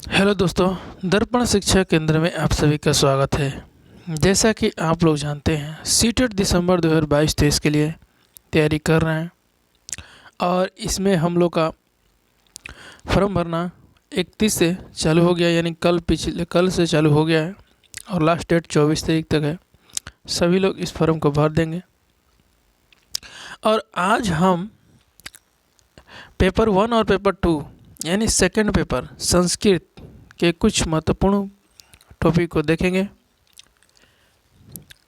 Hello दोस्तों, दर्पण शिक्षा केंद्र में आप सभी का स्वागत है। जैसा कि आप लोग जानते हैं, सीटेट दिसंबर 2022-23 के लिए तैयारी कर रहे हैं और इसमें हम लोग का फॉर्म भरना 31 से चालू हो गया, यानी कल से चालू हो गया है और लास्ट डेट 24 तारीख तक है। सभी लोग इस फॉर्म को भर देंगे और आज हम पेपर 1 और पेपर 2 यानी सेकंड पेपर संस्कृत के कुछ महत्वपूर्ण टॉपिक को देखेंगे।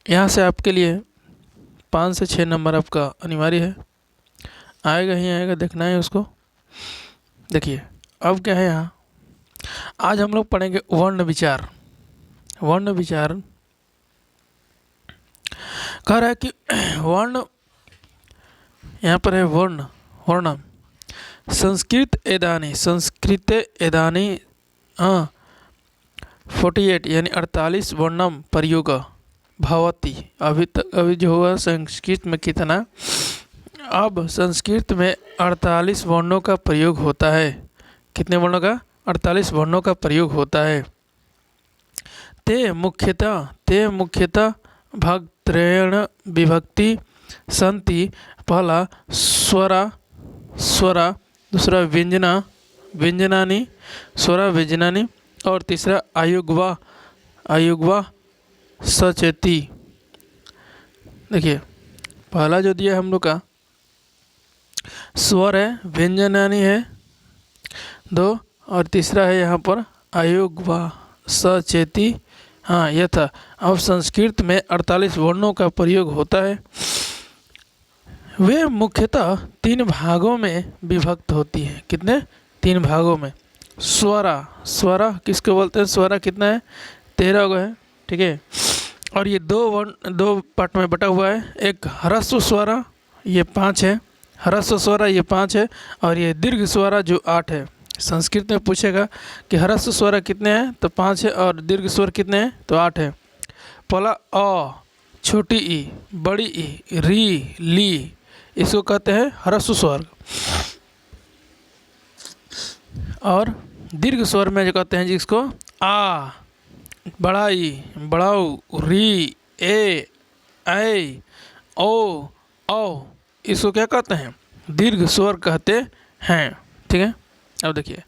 यहाँ से आपके लिए 5 से 6 नंबर आपका अनिवार्य है, आएगा ही आएगा, देखना है उसको। देखिए अब क्या है, यहाँ आज हम लोग पढ़ेंगे वर्ण विचार। वर्ण विचार कह रहा है कि वर्ण, यहाँ पर है वर्णम संस्कृत एदानी 48 यानी 48 वर्णम प्रयोग भवति। अभी जो हुआ संस्कृत में कितना, अब संस्कृत में 48 वर्णों का प्रयोग होता है। कितने वर्णों का? 48 वर्णों का प्रयोग होता है। ते मुख्यतः भागत्रयेण विभक्ति संति। पहला स्वरा, दूसरा व्यंजनानि स्वरा व्यंजनानि, और तीसरा आयुग्वा सचेती। देखिए पहला जो दिया हम लोग का स्वर है, व्यंजनानि है 2, और तीसरा है यहाँ पर आयुग्वा सचेती। हाँ, यह था। अब संस्कृत में 48 वर्णों का प्रयोग होता है। वे मुख्यतः 3 भागों में विभक्त होती है। कितने? 3 भागों में। स्वरा किसको बोलते हैं? स्वरा कितना है? 13 गो है, ठीक है। और ये 2 पार्ट में बटा हुआ है। एक ह्रस्व स्वरा, ये 5 है। ह्रस्व स्वरा ये 5 है, और ये दीर्घ स्वरा जो 8 है। संस्कृत में पूछेगा कि ह्रस्व स्वरा कितने हैं, तो 5 है, और दीर्घ स्वर कितने हैं, तो 8 है। पहला अ, छोटी ई, बड़ी ई, री, ली, इसको कहते हैं ह्रस्व स्वर। और दीर्घ स्वर में जो कहते हैं जिसको आ, बड़ा ई, बड़ाऊ, री, ए, ऐ, ओ, औ, इसको क्या कहते हैं? दीर्घ स्वर कहते हैं, ठीक है। अब देखिए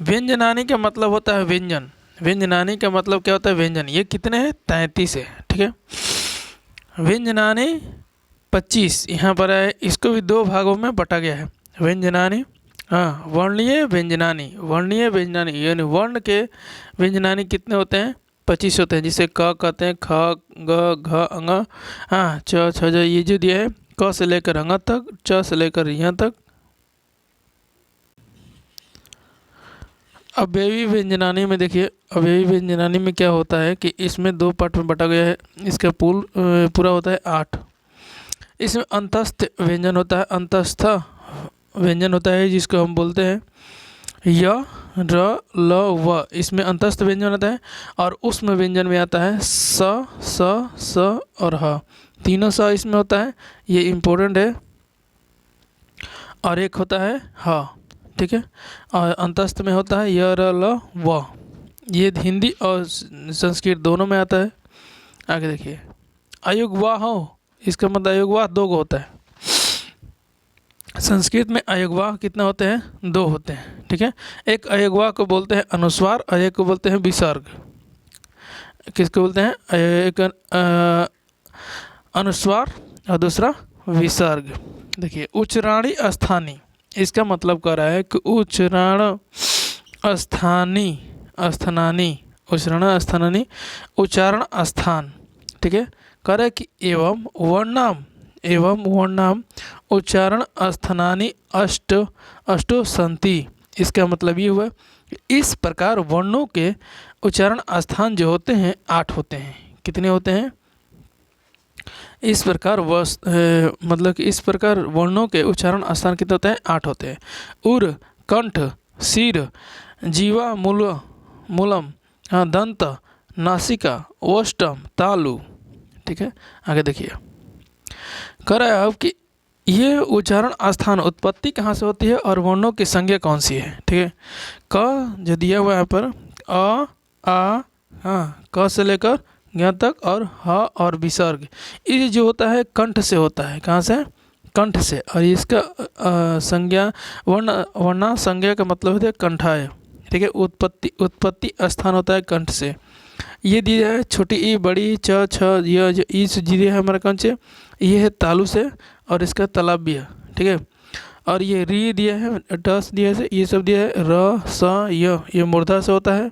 व्यंजनानि का मतलब होता है व्यंजन। व्यंजनानि का मतलब क्या होता है? व्यंजन। ये कितने हैं? 33 है, ठीक है। व्यंजनानि 25 यहाँ पर है। इसको भी 2 भागों में बटा गया है। व्यंजनानि, हाँ, वर्णीय व्यंजनानि यानी वर्ण के व्यंजनानि कितने होते हैं? 25 होते हैं। जिसे क कहते हैं, ख, ग, घ, अंग, हाँ, च, छ, ज, ये जो दिया है क से लेकर अंग तक, च से लेकर यहाँ तक। अव्ययी व्यंजनानि में देखिए, अव्ययी व्यंजनानि में क्या होता है कि इसमें 2 पार्ट में बटा गया है। इसका पूरा होता है 8। इसमें अंतस्थ व्यंजन होता है, अंतस्थ व्यंजन होता है जिसको हम बोलते हैं य, र, ल, व। इसमें अंतस्थ व्यंजन होता है। और उसमें व्यंजन में आता है स और ह। तीनों स इसमें होता है, ये इम्पोर्टेंट है। और एक होता है ह, ठीक है। और अंतस्थ में होता है य, र, ल, व। ये हिंदी और संस्कृत दोनों में आता है। आगे देखिए अयुग्वा हो, इसका मतलब अयुग्वा 2 गो होता है। संस्कृत में अयुग्वाह कितना होते हैं? 2 होते हैं, ठीक है। एक अयुग्वाह को बोलते हैं अनुस्वार और एक को बोलते हैं विसर्ग। किसको बोलते हैं? एक अनुस्वार और दूसरा विसर्ग। देखिए उच्चारणी स्थानी, इसका मतलब कर रहा है कि उच्चारण स्थान, ठीक है। कह रहा है कि एवं वर्णाम उच्चारण स्थानानि अष्टो सन्ति। इसका मतलब ये हुआ कि इस प्रकार वर्णों के उच्चारण स्थान जो होते हैं 8 होते हैं। कितने होते हैं? इस प्रकार मतलब कि इस प्रकार वर्णों के उच्चारण स्थान कितने होते हैं? 8 होते हैं। उर, कंठ, सिर, जीवा, मूलम, दंत, नासिका, ओष्ठम, तालु, ठीक है। आगे देखिए कह रहा है अब कि ये उच्चारण स्थान उत्पत्ति कहाँ से होती है और वर्णों की संज्ञा कौन सी है। ठीक है, क जो दिया हुआ है यहाँ पर अ आ हाँ क से लेकर ज्ञ तक और ह और विसर्ग, ये जो होता है कंठ से होता है। कहाँ से? कंठ से। और इसका संज्ञा वर्णा संज्ञा का मतलब होता है कंठाय। ठीक है, उत्पत्ति स्थान होता है कंठ से। ये दिया है छोटी ई बड़ी च छ य जो ई से दिया है हमारा कौन से, ये है तालु से और इसका तलव्य। ठीक है, और ये री दिया है टस दिया है, ये सब दिया है र स य, ये मूर्धा से होता है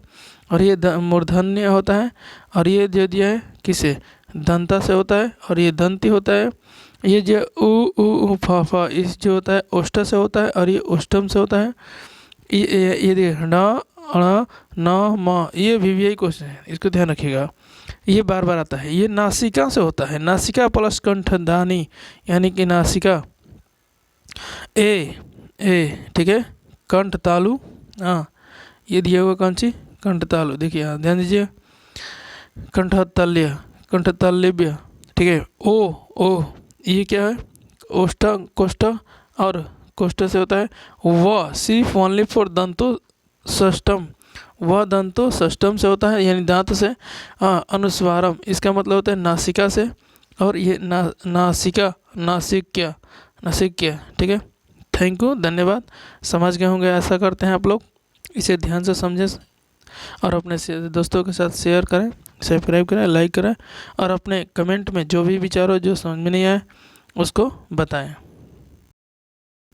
और ये मूर्धन्य होता है। और ये जो दिया है किसे, दंता से होता है और ये दंती होता है। ये जो उ फ इस जो होता है ओष्ठ से होता है और ये ओष्ठम से होता है। ये देखिए ण अण न म, ये भी यही क्वेश्चन है, इसको ध्यान रखिएगा, ये बार बार आता है। ये नासिका से होता है, नासिका प्लस कंठदानी यानी कि नासिका ए ठीक है, कंठ तालु। हाँ, ये दिया हुआ कौन सी, कंठ तालु। देखिए यहाँ ध्यान दीजिए, कंठताल्यव्य। ठीक है, ओ ये क्या है, ओष्ठ कोष्ठ और कोष्ठ से होता है। व सिर्फ ओनली फॉर दंतो षष्टम, वह दंतो षष्टम से होता है यानी दांत से। अनुस्वारम इसका मतलब होता है नासिका से। और ये नासिका नासिक्य। ठीक है, थैंक यू, धन्यवाद। समझ गए होंगे ऐसा करते हैं आप लोग, इसे ध्यान से समझें और अपने दोस्तों के साथ शेयर करें, सब्सक्राइब करें, लाइक करें और अपने कमेंट में जो भी विचार हो, जो समझ में नहीं आए उसको बताएं।